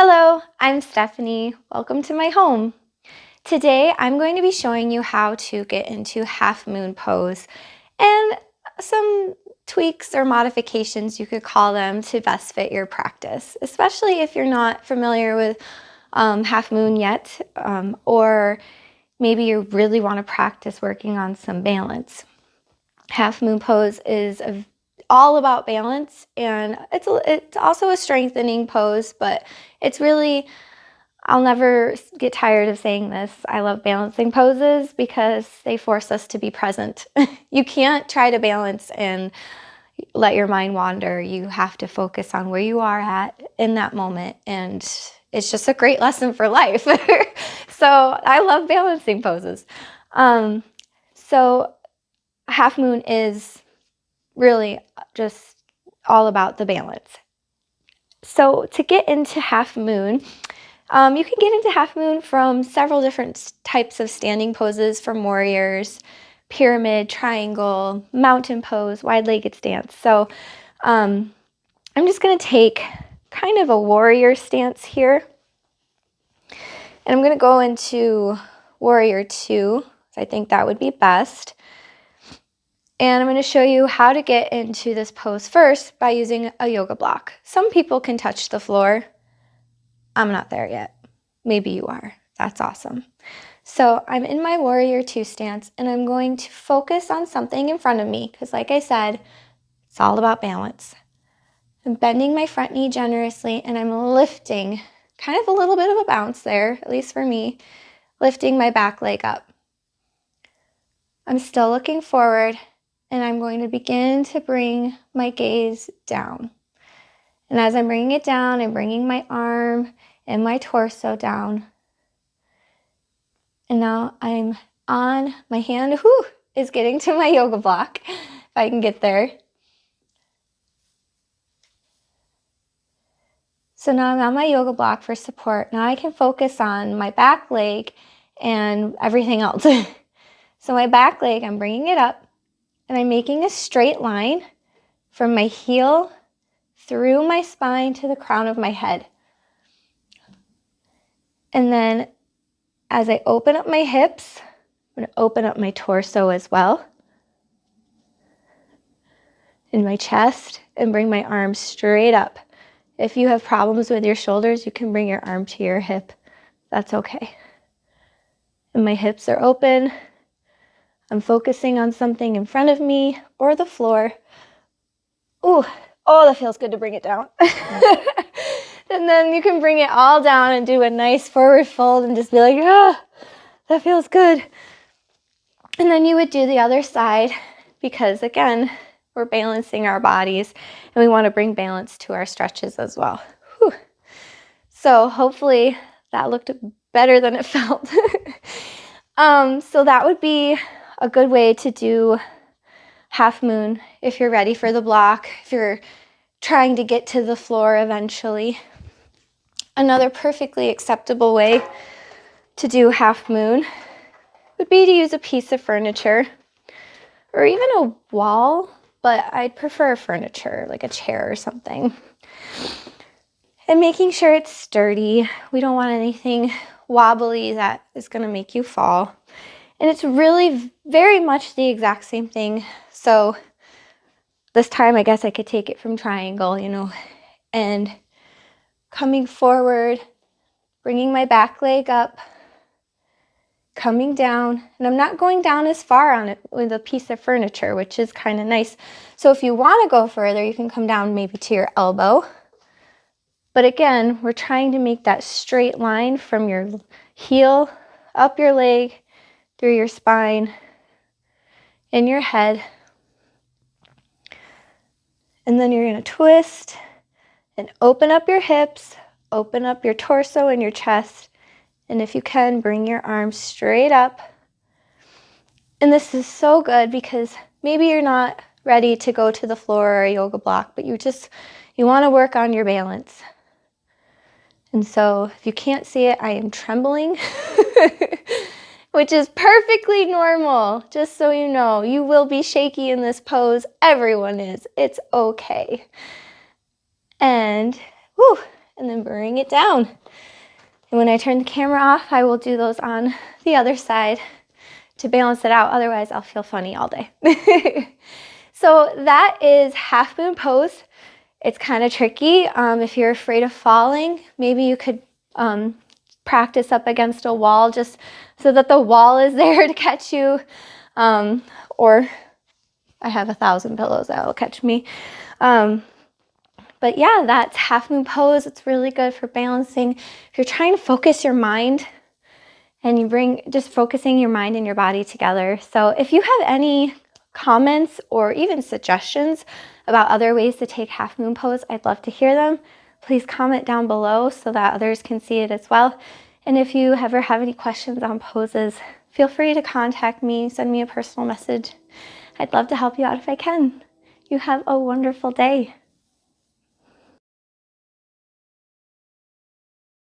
Hello, I'm Stephanie. Welcome to my home. Today I'm going to be showing you how to get into half moon pose and some tweaks or modifications, you could call them, to best fit your practice, especially if you're not familiar with half moon yet, or maybe you really want to practice working on some balance. Half moon pose is all about balance, and it's also a strengthening pose, but it's really, I'll never get tired of saying this, I love balancing poses because they force us to be present. You can't try to balance and let your mind wander. You have to focus on where you are at in that moment, and it's just a great lesson for life. So I love balancing poses. So half moon is really just all about the balance. So to get into half moon, you can get into half moon from several different types of standing poses, from warriors, pyramid, triangle, mountain pose, wide-legged stance. So I'm just going to take kind of a warrior stance here, and I'm going to go into warrior 2. I think that would be best. And I'm going to show you how to get into this pose first by using a yoga block. Some people can touch the floor. I'm not there yet. Maybe you are. That's awesome. So I'm in my warrior 2 stance, and I'm going to focus on something in front of me because, like I said, it's all about balance. I'm bending my front knee generously, and I'm lifting, kind of a little bit of a bounce there, at least for me, lifting my back leg up. I'm still looking forward, and I'm going to begin to bring my gaze down. And as I'm bringing it down, I'm bringing my arm and my torso down. And now I'm on my hand, is getting to my yoga block, if I can get there. So now I'm on my yoga block for support. Now I can focus on my back leg and everything else. So my back leg, I'm bringing it up, and I'm making a straight line from my heel through my spine to the crown of my head. And then as I open up my hips, I'm going to open up my torso as well, in my chest, and bring my arms straight up. If you have problems with your shoulders, you can bring your arm to your hip. That's okay. And my hips are open. I'm focusing on something in front of me or the floor. Oh, that feels good to bring it down. And then you can bring it all down and do a nice forward fold and just be like, that feels good. And then you would do the other side because, again, we're balancing our bodies and we want to bring balance to our stretches as well. Whew. So hopefully that looked better than it felt. So that would be a good way to do half moon if you're ready for the block, if you're trying to get to the floor eventually. Another perfectly acceptable way to do half moon would be to use a piece of furniture or even a wall, but I'd prefer furniture, like a chair or something. And making sure it's sturdy. We don't want anything wobbly that is going to make you fall. And it's really very much the exact same thing. So this time I guess I could take it from triangle, and coming forward, bringing my back leg up, coming down, and I'm not going down as far on it with a piece of furniture, which is kind of nice. So if you want to go further, you can come down maybe to your elbow. But again, we're trying to make that straight line from your heel, up your leg, through your spine, in your head. And then you're going to twist and open up your hips, open up your torso and your chest. And if you can, bring your arms straight up. And this is so good because maybe you're not ready to go to the floor or a yoga block, but you want to work on your balance. And so if you can't see it, I am trembling, which is perfectly normal. Just so you know, you will be shaky in this pose. Everyone is. It's okay. And and then bring it down. And when I turn the camera off, I will do those on the other side to balance it out. Otherwise, I'll feel funny all day. So that is half moon pose. It's kind of tricky. If you're afraid of falling, maybe you could practice up against a wall just so that the wall is there to catch you. Or I have 1,000 pillows that will catch me. But yeah, that's half moon pose. It's really good for balancing. If you're trying to focus your mind and you bring just focusing your mind and your body together. So if you have any comments or even suggestions about other ways to take half moon pose, I'd love to hear them. Please comment down below so that others can see it as well. And if you ever have any questions on poses, feel free to contact me, send me a personal message. I'd love to help you out if I can. You have a wonderful day.